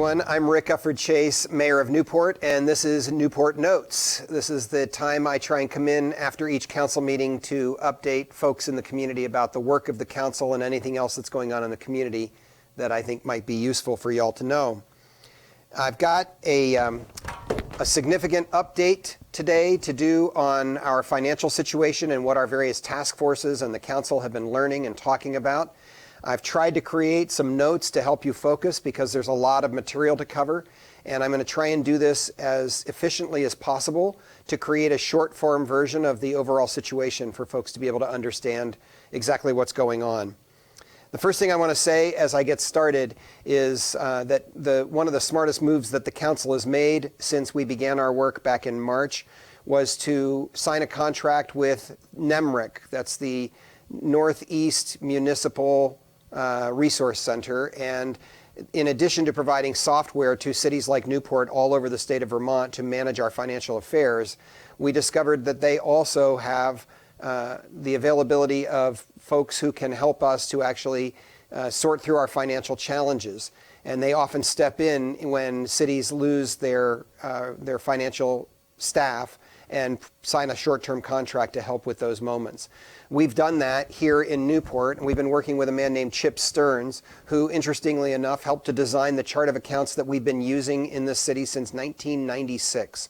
everyone. I'm Rick Ufford Chase, Mayor of Newport, and this is Newport Notes. This is the time I try and come in after each council meeting to update folks in the community about the work of the council and anything else that's going on in the community that I think might be useful for y'all to know. I've got a significant update today to do on our financial situation and what our various task forces and the council have been learning and talking about. I've tried to create some notes to help you focus because there's a lot of material to cover, and I'm going to try and do this as efficiently as possible to create a short form version of the overall situation for folks to be able to understand exactly what's going on. The first thing I want to say as I get started is that one of the smartest moves that the council has made since we began our work back in March was to sign a contract with NEMRIC. That's the Northeast Municipal Resource Center, and in addition to providing software to cities like Newport all over the state of Vermont to manage our financial affairs, we discovered that they also have the availability of folks who can help us to actually sort through our financial challenges. And they often step in when cities lose their financial staff and sign a short-term contract to help with those moments. We've done that here in Newport, and we've been working with a man named Chip Stearns, who, interestingly enough, helped to design the chart of accounts that we've been using in this city since 1996.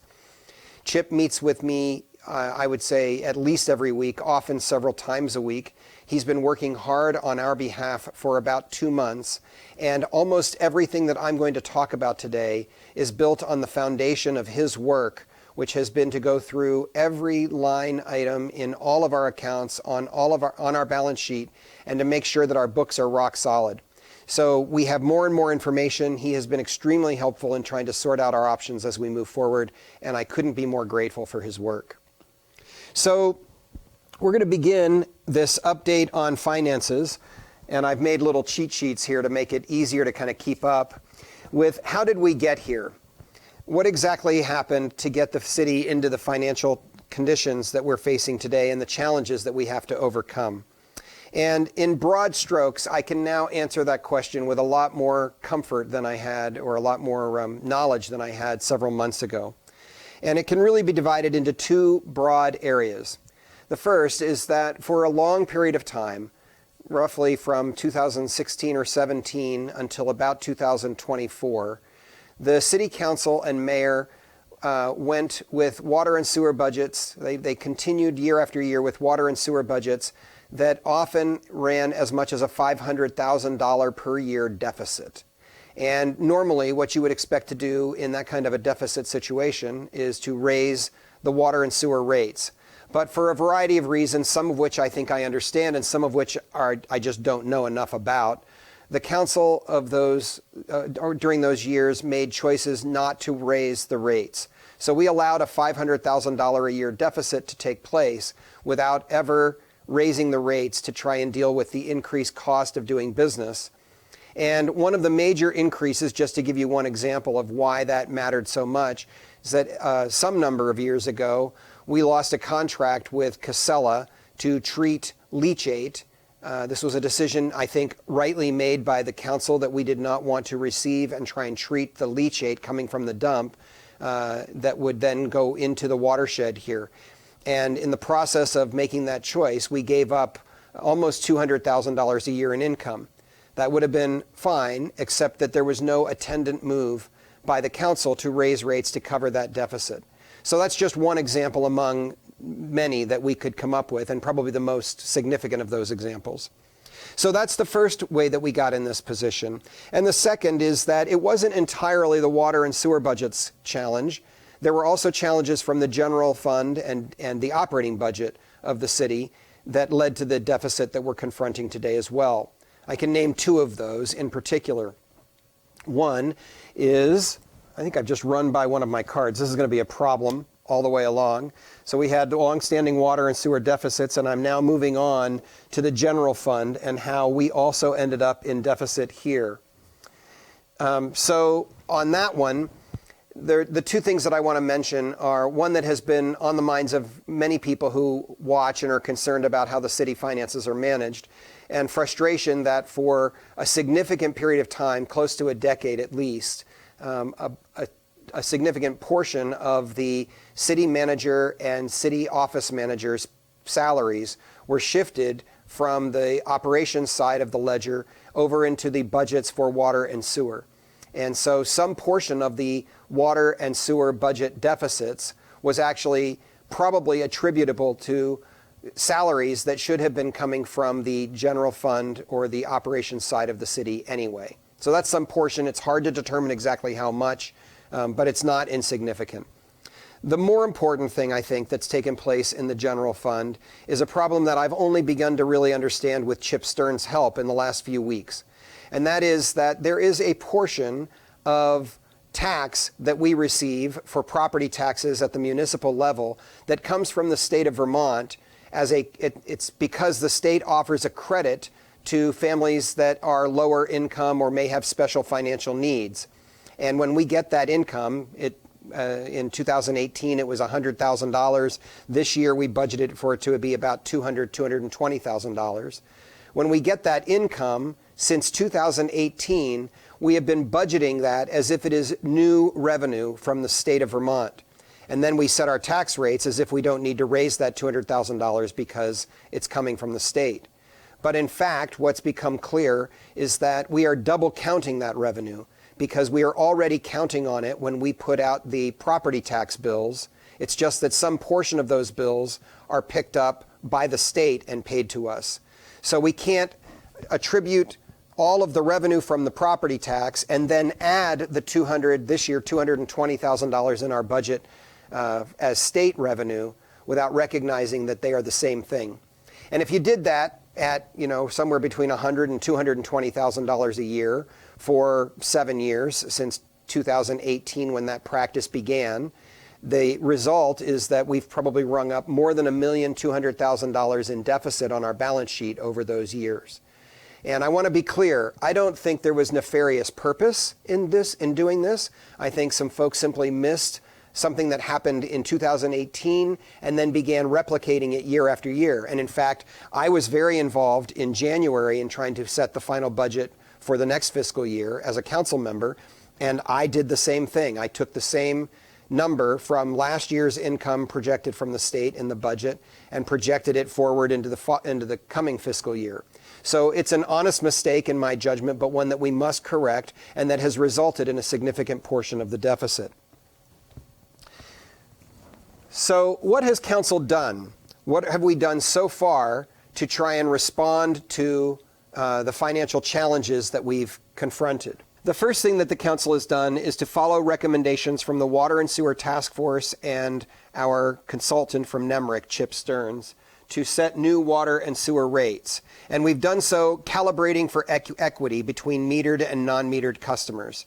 Chip meets with me, I would say, at least every week, often several times a week. He's been working hard on our behalf for about 2 months, and almost everything that I'm going to talk about today is built on the foundation of his work, which has been to go through every line item in all of our accounts on our balance sheet and to make sure that our books are rock solid. So we have more and more information. He has been extremely helpful in trying to sort out our options as we move forward, and I couldn't be more grateful for his work. So we're going to begin this update on finances, and I've made little cheat sheets here to make it easier to kind of keep up with how did we get here? What exactly happened to get the city into the financial conditions that we're facing today and the challenges that we have to overcome? And in broad strokes, I can now answer that question with a lot more comfort than I had, or a lot more knowledge than I had several months ago. And it can really be divided into two broad areas. The first is that for a long period of time, roughly from 2016 or 17 until about 2024, the city council and mayor went with water and sewer budgets. They continued year after year with water and sewer budgets that often ran as much as a $500,000 per year deficit. And normally what you would expect to do in that kind of a deficit situation is to raise the water and sewer rates. But for a variety of reasons, some of which I think I understand and some of which I just don't know enough about, the council of during those years made choices not to raise the rates. So we allowed a $500,000 a year deficit to take place without ever raising the rates to try and deal with the increased cost of doing business. And one of the major increases, just to give you one example of why that mattered so much, is that some number of years ago, we lost a contract with Casella to treat leachate. This was a decision, I think, rightly made by the council that we did not want to receive and try and treat the leachate coming from the dump that would then go into the watershed here. And in the process of making that choice, we gave up almost $200,000 a year in income. That would have been fine, except that there was no attendant move by the council to raise rates to cover that deficit. So that's just one example among many that we could come up with, and probably the most significant of those examples. So that's the first way that we got in this position. And the second is that it wasn't entirely the water and sewer budgets challenge. There were also challenges from the general fund and the operating budget of the city that led to the deficit that we're confronting today as well. I can name two of those in particular. One is, I think I've just run by one of my cards. This is going to be a problem all the way along. So we had long-standing water and sewer deficits, and I'm now moving on to the general fund and how we also ended up in deficit here. So on that one, the two things that I want to mention are one that has been on the minds of many people who watch and are concerned about how the city finances are managed, and frustration that for a significant period of time, close to a decade at least, a significant portion of the city manager and city office managers' salaries were shifted from the operations side of the ledger over into the budgets for water and sewer. And so some portion of the water and sewer budget deficits was actually probably attributable to salaries that should have been coming from the general fund or the operations side of the city anyway. So that's some portion. It's hard to determine exactly how much, but it's not insignificant. The more important thing, I think, that's taken place in the general fund is a problem that I've only begun to really understand with Chip Stern's help in the last few weeks. And that is that there is a portion of tax that we receive for property taxes at the municipal level that comes from the state of Vermont it's because the state offers a credit to families that are lower income or may have special financial needs. And when we get that income, in 2018, it was $100,000. This year, we budgeted for it to be about $220,000. When we get that income, since 2018, we have been budgeting that as if it is new revenue from the state of Vermont. And then we set our tax rates as if we don't need to raise that $200,000 because it's coming from the state. But in fact, what's become clear is that we are double counting that revenue because we are already counting on it when we put out the property tax bills. It's just that some portion of those bills are picked up by the state and paid to us. So we can't attribute all of the revenue from the property tax and then add the this year, $220,000 in our budget as state revenue without recognizing that they are the same thing. And if you did that at somewhere between $100,000 and $220,000 a year for 7 years since 2018 when that practice began, the result is that we've probably rung up more than $1,200,000 in deficit on our balance sheet over those years. And I want to be clear, I don't think there was nefarious purpose in doing this. I think some folks simply missed something that happened in 2018 and then began replicating it year after year. And in fact, I was very involved in January in trying to set the final budget for the next fiscal year as a council member, and I did the same thing. I took the same number from last year's income projected from the state in the budget and projected it forward into the coming fiscal year. So it's an honest mistake in my judgment, but one that we must correct and that has resulted in a significant portion of the deficit. So what has council done? What have we done so far to try and respond to the financial challenges that we've confronted? The first thing that the council has done is to follow recommendations from the Water and Sewer Task Force and our consultant from NEMRIC, Chip Stearns, to set new water and sewer rates. And we've done so calibrating for equity between metered and non-metered customers.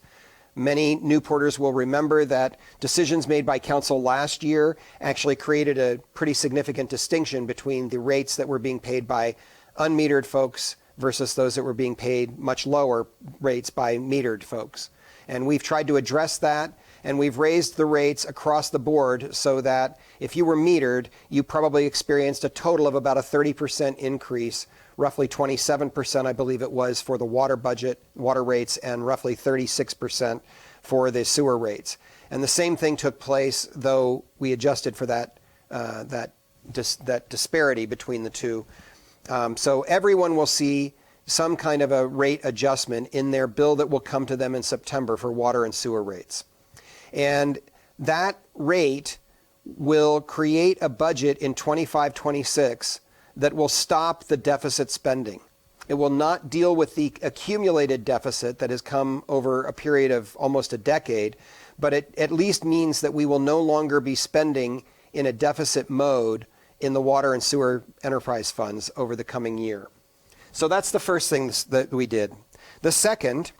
Many Newporters will remember that decisions made by council last year actually created a pretty significant distinction between the rates that were being paid by unmetered folks versus those that were being paid much lower rates by metered folks. And we've tried to address that, and we've raised the rates across the board so that if you were metered, you probably experienced a total of about a 30% increase, roughly 27%, I believe it was, for the water rates, and roughly 36% for the sewer rates. And the same thing took place, though we adjusted for that disparity between the two. So everyone will see some kind of a rate adjustment in their bill that will come to them in September for water and sewer rates. And that rate will create a budget in 25-26 that will stop the deficit spending. It will not deal with the accumulated deficit that has come over a period of almost a decade, but it at least means that we will no longer be spending in a deficit mode in the water and sewer enterprise funds over the coming year. So that's the first thing that we did. The second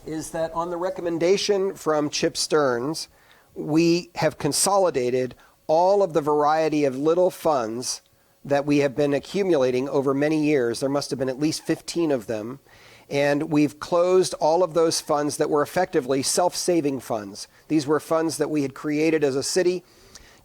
is that on the recommendation from Chip Stearns, we have consolidated all of the variety of little funds that we have been accumulating over many years. There must have been at least 15 of them. And we've closed all of those funds that were effectively self-saving funds. These were funds that we had created as a city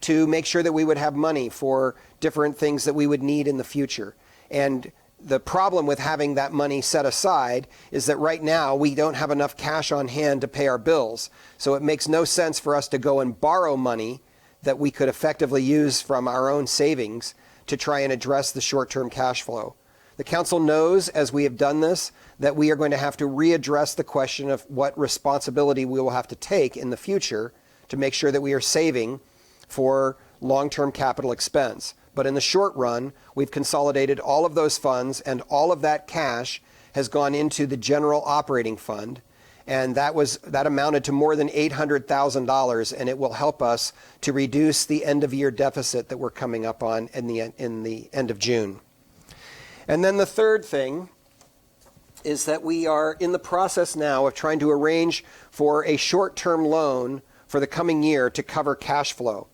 to make sure that we would have money for different things that we would need in the future. And The problem with having that money set aside is that right now we don't have enough cash on hand to pay our bills. So it makes no sense for us to go and borrow money that we could effectively use from our own savings to try and address the short-term cash flow. The council knows, as we have done this, that we are going to have to readdress the question of what responsibility we will have to take in the future to make sure that we are saving for long-term capital expense. But in the short run, we've consolidated all of those funds, and all of that cash has gone into the general operating fund. And that amounted to more than $800,000, and it will help us to reduce the end-of-year deficit that we're coming up on in the end of June. And then the third thing is that we are in the process now of trying to arrange for a short-term loan for the coming year to cover cash flow.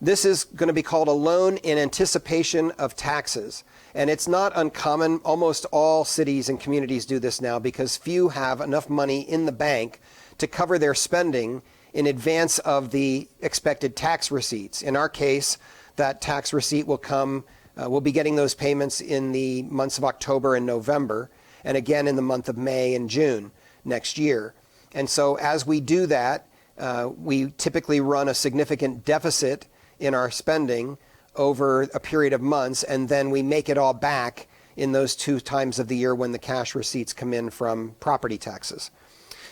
This is going to be called a loan in anticipation of taxes. And it's not uncommon. Almost all cities and communities do this now because few have enough money in the bank to cover their spending in advance of the expected tax receipts. In our case, that tax receipt will come, we'll be getting those payments in the months of October and November, and again in the month of May and June next year. And so as we do that, we typically run a significant deficit in our spending over a period of months, and then we make it all back in those 2 times of the year when the cash receipts come in from property taxes.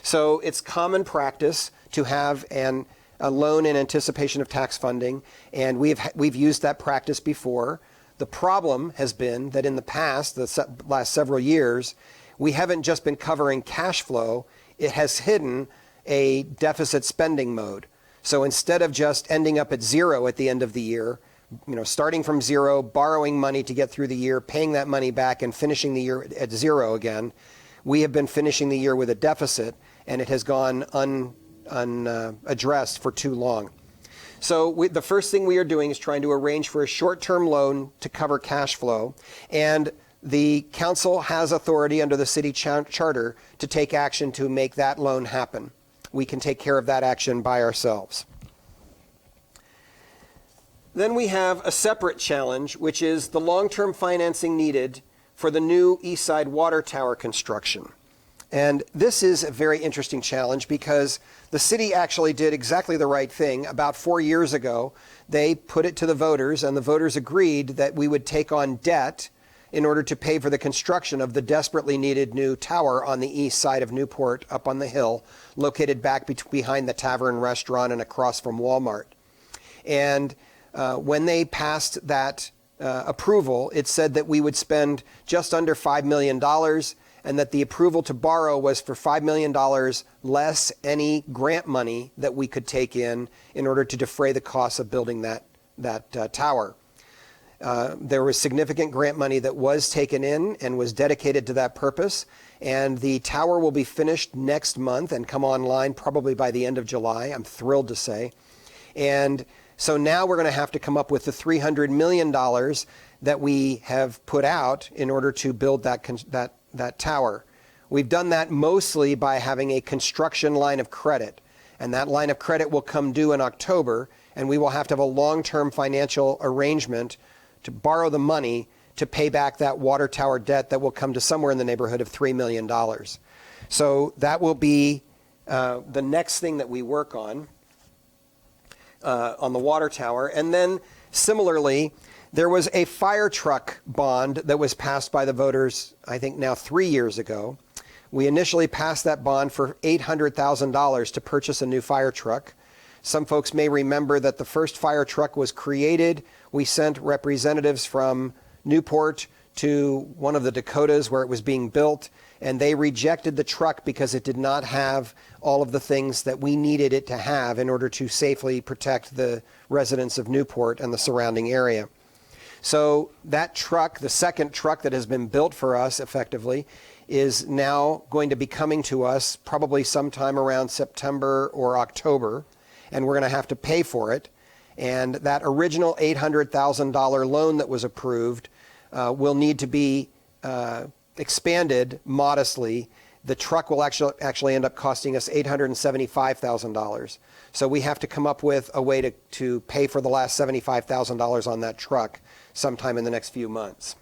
So it's common practice to have a loan in anticipation of tax funding, and we've used that practice before. The problem has been that in the past, the last several years, we haven't just been covering cash flow, it has hidden a deficit spending mode. So instead of just ending up at zero at the end of the year, starting from zero, borrowing money to get through the year, paying that money back, and finishing the year at zero again, we have been finishing the year with a deficit, and it has gone unaddressed for too long. So the first thing we are doing is trying to arrange for a short-term loan to cover cash flow, and the council has authority under the city charter to take action to make that loan happen. We can take care of that action by ourselves. Then we have a separate challenge, which is the long-term financing needed for the new East Side Water Tower construction. And this is a very interesting challenge because the city actually did exactly the right thing. About 4 years ago, they put it to the voters, and the voters agreed that we would take on debt in order to pay for the construction of the desperately needed new tower on the east side of Newport up on the hill, located back behind the Tavern Restaurant and across from Walmart. And when they passed that approval, it said that we would spend just under $5 million and that the approval to borrow was for $5 million less any grant money that we could take in order to defray the costs of building that tower. There was significant grant money that was taken in and was dedicated to that purpose, and the tower will be finished next month and come online probably by the end of July, I'm thrilled to say. And so now we're going to have to come up with the $300 million that we have put out in order to build that tower. We've done that mostly by having a construction line of credit, and that line of credit will come due in October, and we will have to have a long-term financial arrangement to borrow the money to pay back that water tower debt that will come to somewhere in the neighborhood of $3 million. So that will be the next thing that we work on the water tower. And then similarly, there was a fire truck bond that was passed by the voters, I think now 3 years ago. We initially passed that bond for $800,000 to purchase a new fire truck. Some folks may remember that the first fire truck was created. We sent representatives from Newport to one of the Dakotas where it was being built, and they rejected the truck because it did not have all of the things that we needed it to have in order to safely protect the residents of Newport and the surrounding area. So that truck, the second truck that has been built for us effectively, is now going to be coming to us probably sometime around September or October, and we're going to have to pay for it. And that original $800,000 loan that was approved will need to be expanded modestly. The truck will actually end up costing us $875,000. So we have to come up with a way to pay for the last $75,000 on that truck sometime in the next few months.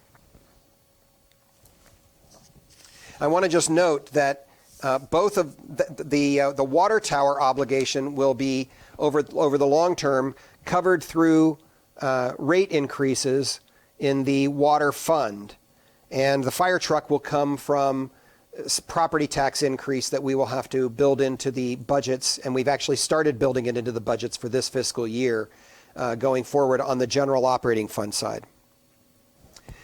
I want to just note that both of the water tower obligation will be over the long term covered through rate increases in the water fund, and the fire truck will come from property tax increase that we will have to build into the budgets, and we've actually started building it into the budgets for this fiscal year going forward on the general operating fund side.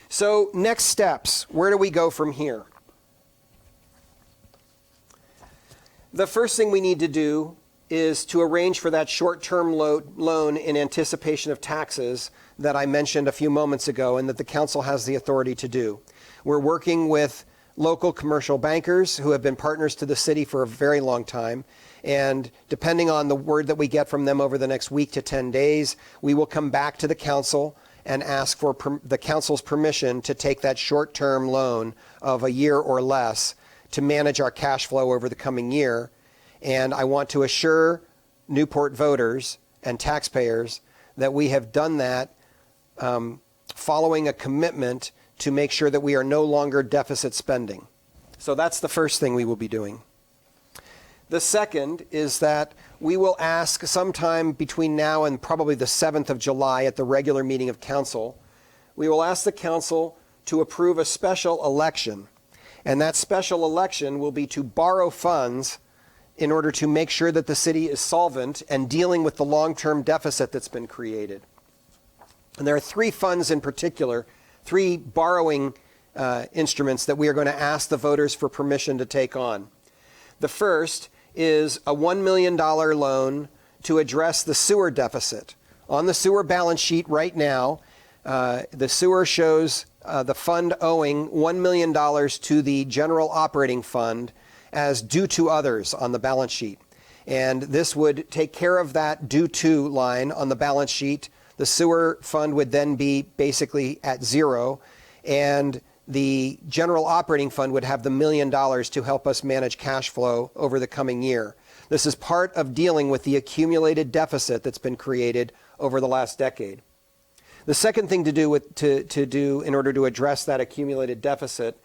So next steps, where do we go from here? The first thing we need to do is to arrange for that short-term loan in anticipation of taxes that I mentioned a few moments ago and that the council has the authority to do. We're working with local commercial bankers who have been partners to the city for a very long time, and depending on the word that we get from them over the next week to 10 days, we will come back to the council and ask for the council's permission to take that short-term loan of a year or less to manage our cash flow over the coming year. And I want to assure Newport voters and taxpayers that we have done that following a commitment to make sure that we are no longer deficit spending. So that's the first thing we will be doing. The second is that we will ask sometime between now and probably the 7th of July at the regular meeting of council, we will ask the council to approve a special election. And that special election will be to borrow funds in order to make sure that the city is solvent and dealing with the long-term deficit that's been created. And there are three funds in particular, three borrowing instruments that we are going to ask the voters for permission to take on. The first is a $1 million loan to address the sewer deficit. On the sewer balance sheet right now, the sewer shows the fund owing $1 million to the general operating fund as due to others on the balance sheet. And this would take care of that due to line on the balance sheet. The sewer fund would then be basically at zero, and the general operating fund would have the $1 million to help us manage cash flow over the coming year. This is part of dealing with the accumulated deficit that's been created over the last decade. The second thing to do in order to address that accumulated deficit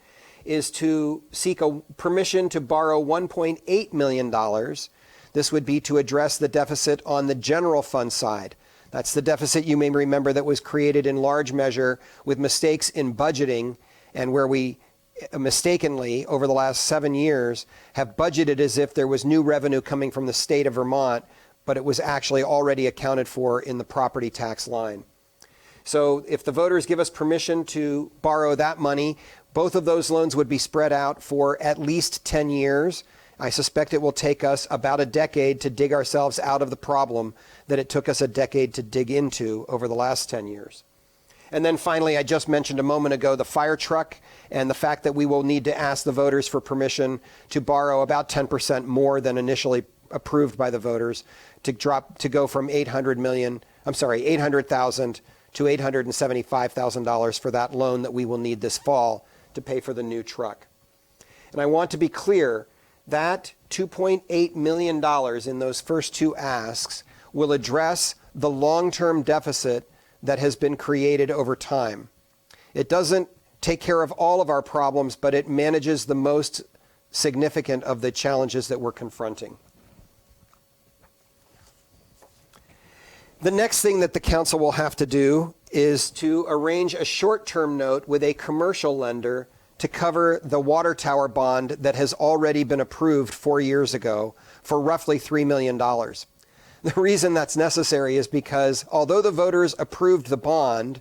is to seek a permission to borrow $1.8 million. This would be to address the deficit on the general fund side. That's the deficit, you may remember, that was created in large measure with mistakes in budgeting, and where we mistakenly, over the last 7 years, have budgeted as if there was new revenue coming from the state of Vermont, but it was actually already accounted for in the property tax line. So if the voters give us permission to borrow that money, both of those loans would be spread out for at least 10 years. I suspect it will take us about a decade to dig ourselves out of the problem that it took us a decade to dig into over the last 10 years. And then finally, I just mentioned a moment ago the fire truck and the fact that we will need to ask the voters for permission to borrow about 10% more than initially approved by the voters to go from $800,000 to $875,000 for that loan that we will need this fall to pay for the new truck. And I want to be clear, that $2.8 million in those first two asks will address the long-term deficit that has been created over time. It doesn't take care of all of our problems, but it manages the most significant of the challenges that we're confronting. The next thing that the council will have to do is to arrange a short-term note with a commercial lender to cover the water tower bond that has already been approved 4 years ago for roughly $3 million. The reason that's necessary is because although the voters approved the bond,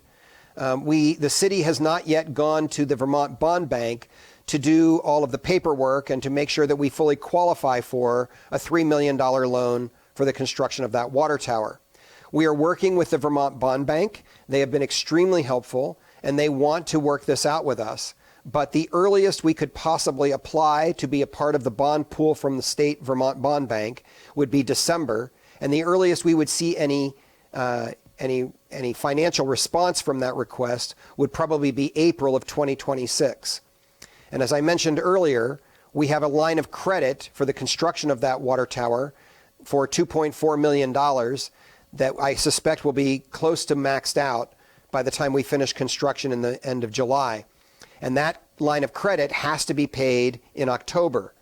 the city has not yet gone to the Vermont Bond Bank to do all of the paperwork and to make sure that we fully qualify for a $3 million loan for the construction of that water tower. We are working with the Vermont Bond Bank. They have been extremely helpful, and they want to work this out with us. But the earliest we could possibly apply to be a part of the bond pool from the state Vermont Bond Bank would be December, and the earliest we would see any financial response from that request would probably be April of 2026. And as I mentioned earlier, we have a line of credit for the construction of that water tower for $2.4 million that I suspect will be close to maxed out by the time we finish construction in the end of July. And that line of credit has to be paid in October.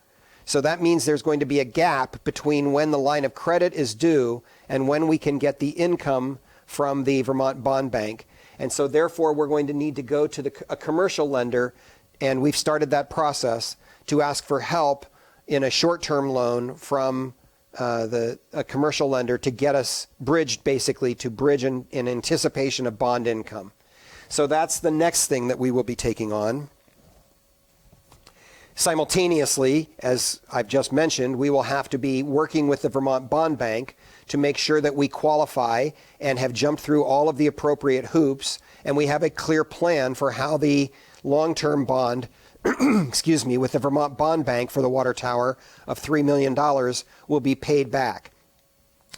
So that means there's going to be a gap between when the line of credit is due and when we can get the income from the Vermont Bond Bank. And so therefore, we're going to need to go to a commercial lender, and we've started that process to ask for help in a short-term loan from a commercial lender to get us bridged, basically, to bridge in anticipation of bond income. So that's the next thing that we will be taking on. Simultaneously, as I've just mentioned, we will have to be working with the Vermont Bond Bank to make sure that we qualify and have jumped through all of the appropriate hoops, and we have a clear plan for how the long-term bond, excuse me, with the Vermont Bond Bank for the water tower of $3 million will be paid back.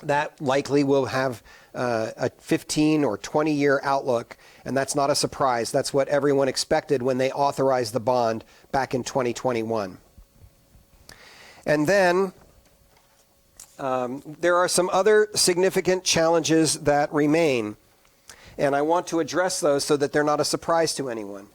That likely will have a 15 or 20-year outlook, and that's not a surprise. That's what everyone expected when they authorized the bond back in 2021. And then there are some other significant challenges that remain, and I want to address those so that they're not a surprise to anyone.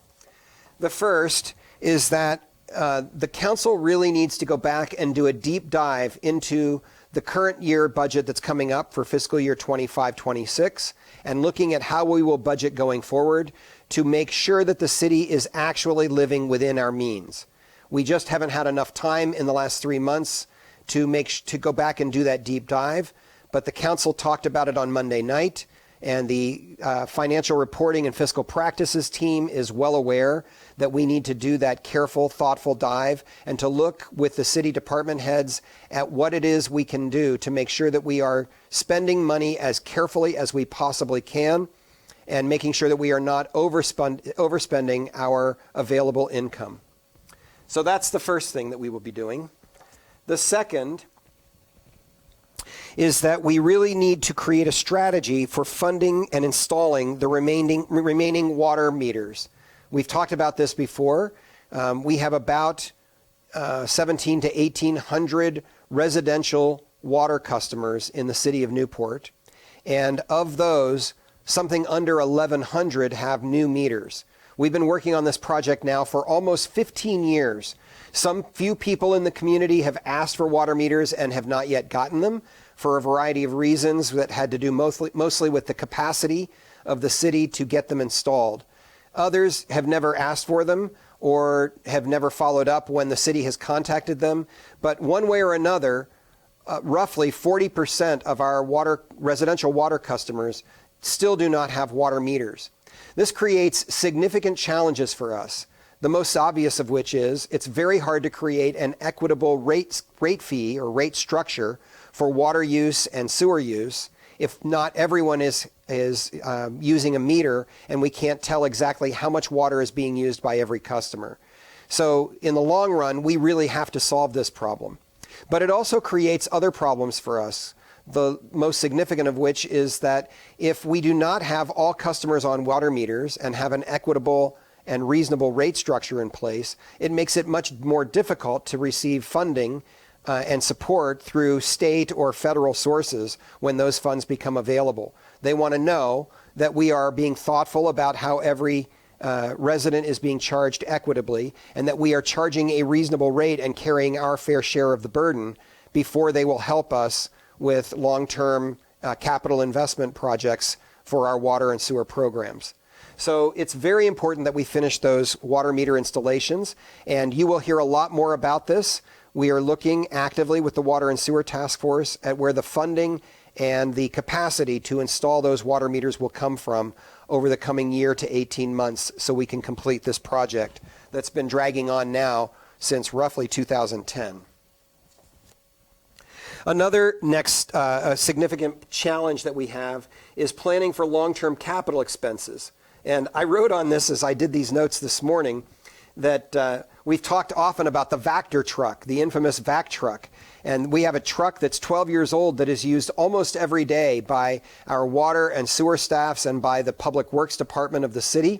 The first is that the council really needs to go back and do a deep dive into the current year budget that's coming up for fiscal year 25-26 and looking at how we will budget going forward to make sure that the city is actually living within our means. We just haven't had enough time in the last 3 months to go back and do that deep dive, but the council talked about it on Monday night, and the financial reporting and fiscal practices team is well aware that we need to do that careful, thoughtful dive and to look with the city department heads at what it is we can do to make sure that we are spending money as carefully as we possibly can and making sure that we are not overspending our available income. So that's the first thing that we will be doing. The second is that we really need to create a strategy for funding and installing the remaining water meters. We've talked about this before. We have about 1,700 to 1,800 residential water customers in the city of Newport. And of those, something under 1,100 have new meters. We've been working on this project now for almost 15 years. Some few people in the community have asked for water meters and have not yet gotten them for a variety of reasons that had to do mostly with the capacity of the city to get them installed. Others have never asked for them or have never followed up when the city has contacted them. But one way or another, roughly 40% of our residential water customers still do not have water meters. This creates significant challenges for us. The most obvious of which is it's very hard to create an equitable rate fee or rate structure for water use and sewer use if not everyone is using a meter and we can't tell exactly how much water is being used by every customer. So in the long run, we really have to solve this problem. But it also creates other problems for us. The most significant of which is that if we do not have all customers on water meters and have an equitable and reasonable rate structure in place, it makes it much more difficult to receive funding and support through state or federal sources when those funds become available. They want to know that we are being thoughtful about how every resident is being charged equitably and that we are charging a reasonable rate and carrying our fair share of the burden before they will help us with long-term capital investment projects for our water and sewer programs. So it's very important that we finish those water meter installations, and you will hear a lot more about this. We are looking actively with the Water and Sewer Task Force at where the funding and the capacity to install those water meters will come from over the coming year to 18 months so we can complete this project that's been dragging on now since roughly 2010. Another next significant challenge that we have is planning for long-term capital expenses. And I wrote on this as I did these notes this morning that we've talked often about the Vactor truck, the infamous VAC truck. And we have a truck that's 12 years old that is used almost every day by our water and sewer staffs and by the Public Works Department of the city.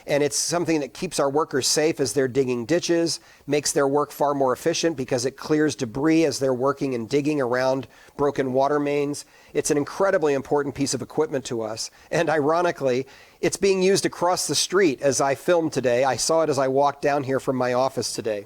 And it's something that keeps our workers safe as they're digging ditches, makes their work far more efficient because it clears debris as they're working and digging around broken water mains. It's an incredibly important piece of equipment to us. And ironically, it's being used across the street as I filmed today. I saw it as I walked down here from my office today.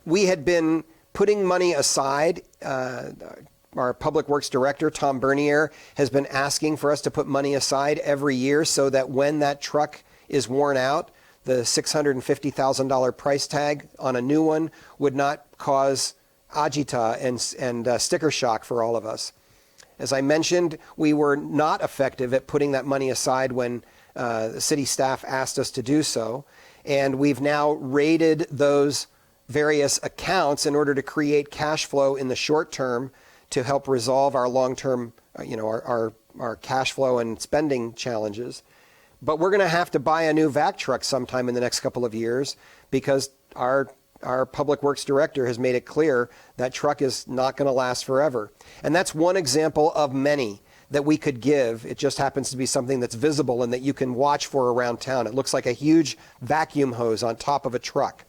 We had been putting money aside. Our Public Works Director, Tom Bernier, has been asking for us to put money aside every year so that when that truck is worn out, the $650,000 price tag on a new one would not cause agita and sticker shock for all of us. As I mentioned, we were not effective at putting that money aside when the city staff asked us to do so, and we've now raided those various accounts in order to create cash flow in the short term to help resolve our long-term, our cash flow and spending challenges. But we're going to have to buy a new vac truck sometime in the next couple of years because our Public Works Director has made it clear that truck is not going to last forever. And that's one example of many that we could give. It just happens to be something that's visible and that you can watch for around town. It looks like a huge vacuum hose on top of a truck.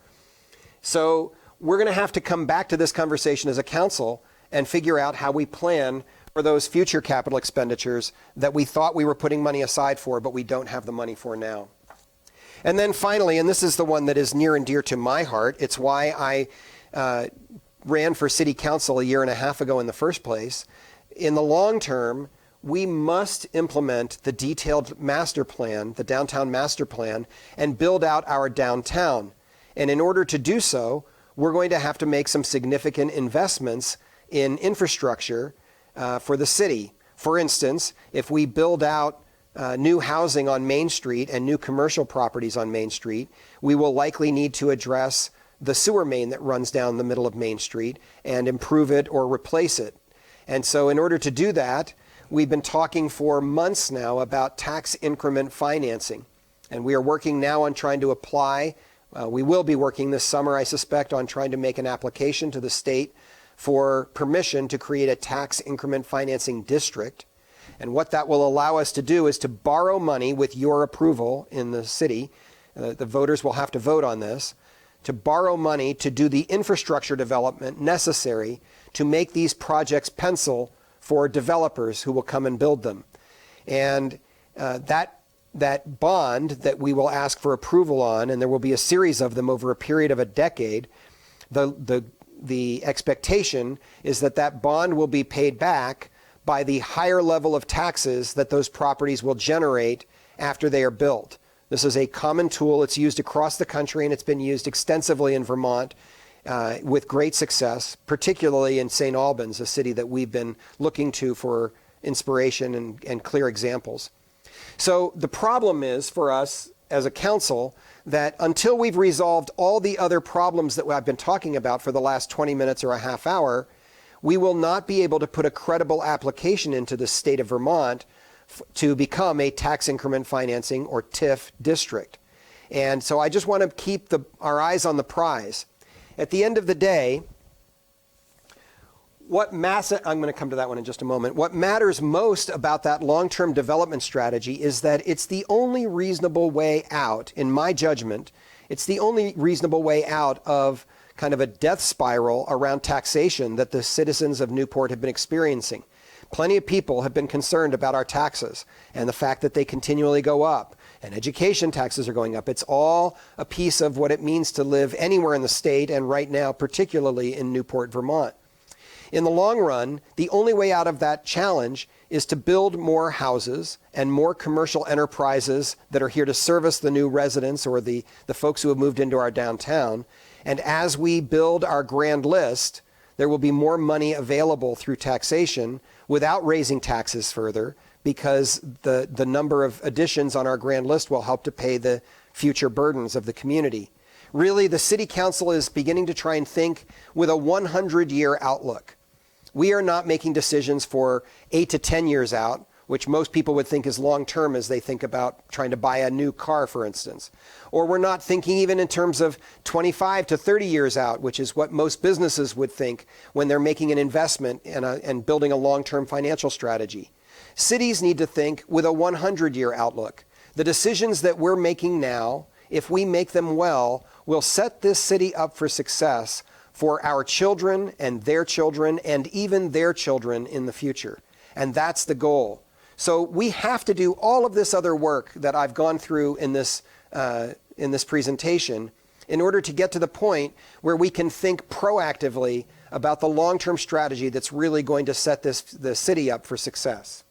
So we're going to have to come back to this conversation as a council and figure out how we plan for those future capital expenditures that we thought we were putting money aside for, but we don't have the money for now. And then finally, and this is the one that is near and dear to my heart, it's why I ran for city council a year and a half ago in the first place. In the long term, we must implement the detailed master plan, the downtown master plan, and build out our downtown. And in order to do so, we're going to have to make some significant investments in infrastructure for the city. For instance, if we build out new housing on Main Street and new commercial properties on Main Street, we will likely need to address the sewer main that runs down the middle of Main Street and improve it or replace it. And so in order to do that, we've been talking for months now about tax increment financing. And we are working now on trying to apply. We will be working this summer, I suspect, on trying to make an application to the state for permission to create a tax increment financing district. And what that will allow us to do is to borrow money with your approval in the city. The voters will have to vote on this, to borrow money to do the infrastructure development necessary to make these projects pencil for developers who will come and build them. And that bond that we will ask for approval on, and there will be a series of them over a period of a decade, the expectation is that that bond will be paid back by the higher level of taxes that those properties will generate after they are built. This is a common tool. It's used across the country, and it's been used extensively in Vermont with great success, particularly in St. Albans, a city that we've been looking to for inspiration and clear examples. So the problem is for us as a council that until we've resolved all the other problems that I've been talking about for the last 20 minutes or a half hour, we will not be able to put a credible application into the state of Vermont to become a tax increment financing or TIF district. And so I just want to keep our eyes on the prize. At the end of the day, I'm going to come to that one in just a moment. What matters most about that long-term development strategy is that it's the only reasonable way out, in my judgment, it's the only reasonable way out of kind of a death spiral around taxation that the citizens of Newport have been experiencing. Plenty of people have been concerned about our taxes and the fact that they continually go up, and education taxes are going up. It's all a piece of what it means to live anywhere in the state, and right now, particularly in Newport, Vermont. In the long run, the only way out of that challenge is to build more houses and more commercial enterprises that are here to service the new residents or the folks who have moved into our downtown. And as we build our grand list, there will be more money available through taxation without raising taxes further, because the number of additions on our grand list will help to pay the future burdens of the community. Really, the city council is beginning to try and think with a 100-year outlook. We are not making decisions for 8 to 10 years out, which most people would think is long-term as they think about trying to buy a new car, for instance. Or we're not thinking even in terms of 25 to 30 years out, which is what most businesses would think when they're making an investment and building a long-term financial strategy. Cities need to think with a 100-year outlook. The decisions that we're making now, if we make them well, will set this city up for success for our children and even their children in the future. And that's the goal. So we have to do all of this other work that I've gone through in this presentation in order to get to the point where we can think proactively about the long-term strategy that's really going to set the city up for success.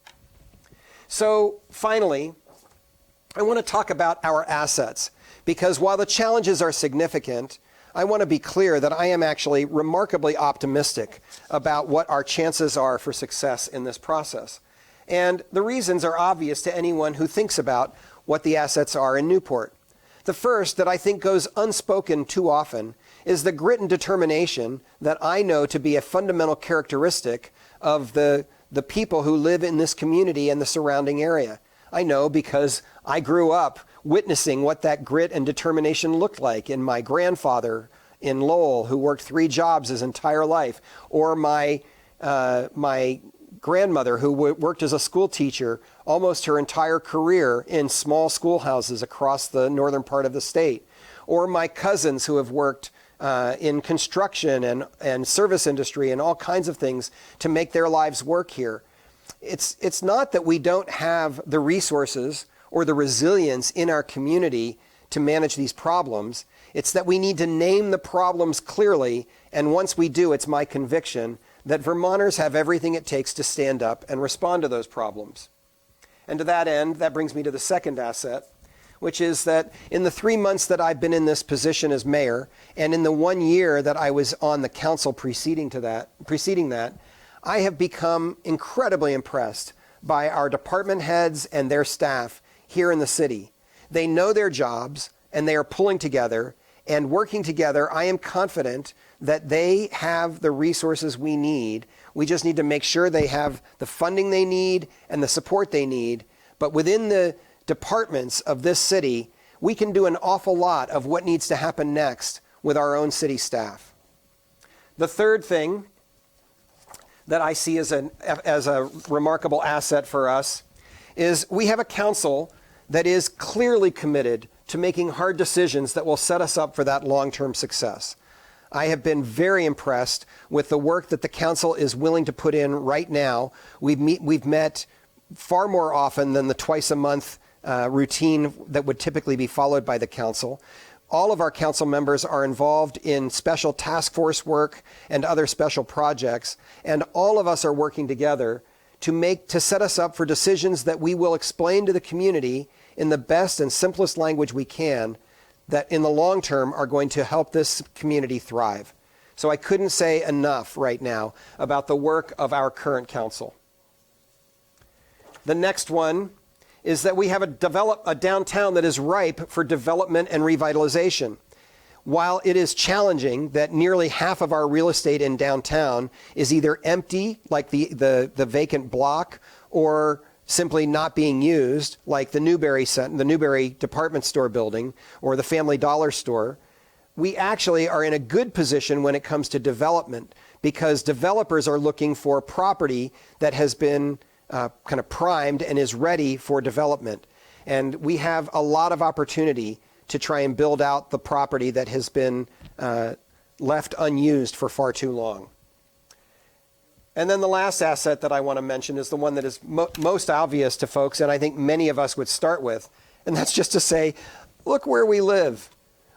So finally, I want to talk about our assets, because while the challenges are significant, I want to be clear that I am actually remarkably optimistic about what our chances are for success in this process. And the reasons are obvious to anyone who thinks about what the assets are in Newport. The first, that I think goes unspoken too often, is the grit and determination that I know to be a fundamental characteristic of the people who live in this community and the surrounding area. I know because I grew up witnessing what that grit and determination looked like in my grandfather in Lowell, who worked 3 jobs his entire life, or my grandmother, who worked as a school teacher almost her entire career in small schoolhouses across the northern part of the state, or my cousins who have worked in construction and service industry and all kinds of things to make their lives work here. It's not that we don't have the resources or the resilience in our community to manage these problems. It's that we need to name the problems clearly, and once we do, it's my conviction that Vermonters have everything it takes to stand up and respond to those problems. And to that end, that brings me to the second asset, which is that in the 3 months that I've been in this position as mayor, and in the 1 year that I was on the council preceding that, I have become incredibly impressed by our department heads and their staff here in the city. They know their jobs, and they are pulling together and working together. I am confident that they have the resources we need. We just need to make sure they have the funding they need and the support they need. But within the departments of this city, we can do an awful lot of what needs to happen next with our own city staff. The third thing that I see as a remarkable asset for us is we have a council that is clearly committed to making hard decisions that will set us up for that long-term success. I have been very impressed with the work that the council is willing to put in right now. We've met far more often than the twice-a-month routine that would typically be followed by the council. All of our council members are involved in special task force work and other special projects, and all of us are working together to set us up for decisions that we will explain to the community in the best and simplest language we can, that in the long term are going to help this community thrive. So I couldn't say enough right now about the work of our current council. The next one is that we have a downtown that is ripe for development and revitalization. While it is challenging that nearly half of our real estate in downtown is either empty, like the vacant block, or simply not being used, like the Newberry department store building or the Family Dollar store, we actually are in a good position when it comes to development, because developers are looking for property that has been kind of primed and is ready for development. And we have a lot of opportunity to try and build out the property that has been left unused for far too long. And then the last asset that I want to mention is the one that is most obvious to folks, and I think many of us would start with, and that's just to say, look where we live.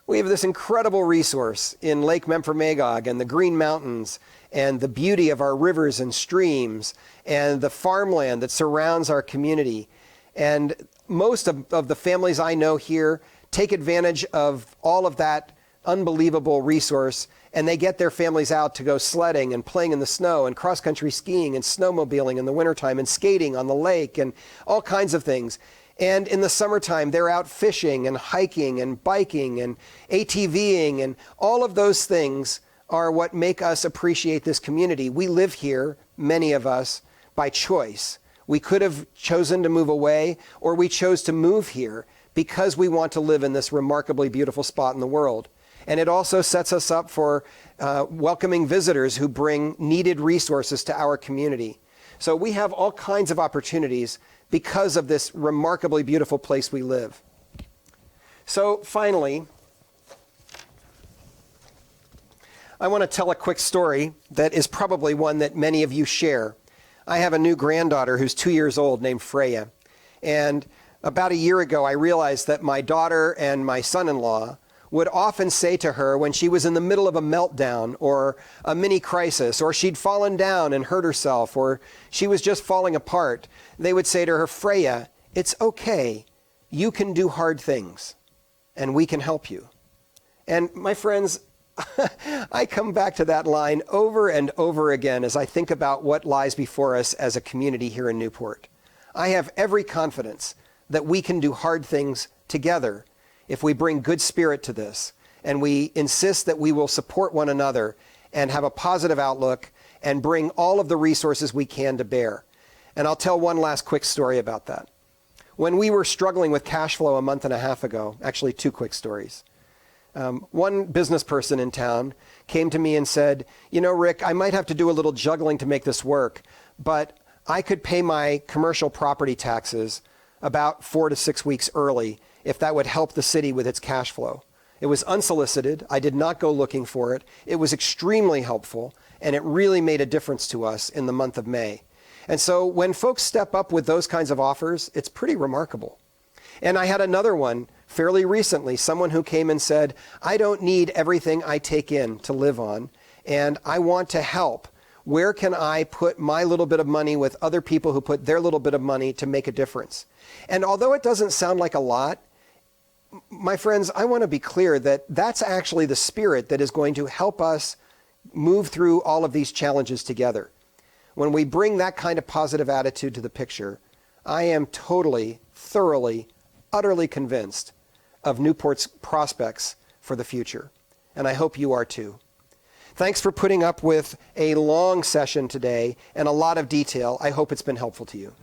We have this incredible resource in Lake Memphremagog and the Green Mountains and the beauty of our rivers and streams and the farmland that surrounds our community. And most of the families I know here take advantage of all of that unbelievable resource, and they get their families out to go sledding and playing in the snow and cross-country skiing and snowmobiling in the wintertime and skating on the lake and all kinds of things. And in the summertime, they're out fishing and hiking and biking and ATVing, and all of those things are what make us appreciate this community. We live here, many of us, by choice. We could have chosen to move away, or we chose to move here because we want to live in this remarkably beautiful spot in the world. And it also sets us up for welcoming visitors who bring needed resources to our community. So we have all kinds of opportunities because of this remarkably beautiful place we live. So finally, I want to tell a quick story that is probably one that many of you share. I have a new granddaughter who's 2 years old named Freya. And about a year ago, I realized that my daughter and my son-in-law would often say to her when she was in the middle of a meltdown or a mini crisis, or she'd fallen down and hurt herself, or she was just falling apart, they would say to her, Freya, it's okay. You can do hard things, and we can help you. And my friends, I come back to that line over and over again as I think about what lies before us as a community here in Newport. I have every confidence that we can do hard things together if we bring good spirit to this, and we insist that we will support one another and have a positive outlook and bring all of the resources we can to bear. And I'll tell one last quick story about that. When we were struggling with cash flow a month and a half ago, actually two quick stories. One business person in town came to me and said, you know, Rick, I might have to do a little juggling to make this work, but I could pay my commercial property taxes about 4 to 6 weeks early if that would help the city with its cash flow. It was unsolicited. I did not go looking for it. It was extremely helpful, and it really made a difference to us in the month of May. And so when folks step up with those kinds of offers, it's pretty remarkable. And I had another one fairly recently, someone who came and said, I don't need everything I take in to live on, and I want to help. Where can I put my little bit of money with other people who put their little bit of money to make a difference? And although it doesn't sound like a lot, my friends, I want to be clear that that's actually the spirit that is going to help us move through all of these challenges together. When we bring that kind of positive attitude to the picture, I am totally, thoroughly, utterly convinced of Newport's prospects for the future. And I hope you are too. Thanks for putting up with a long session today and a lot of detail. I hope it's been helpful to you.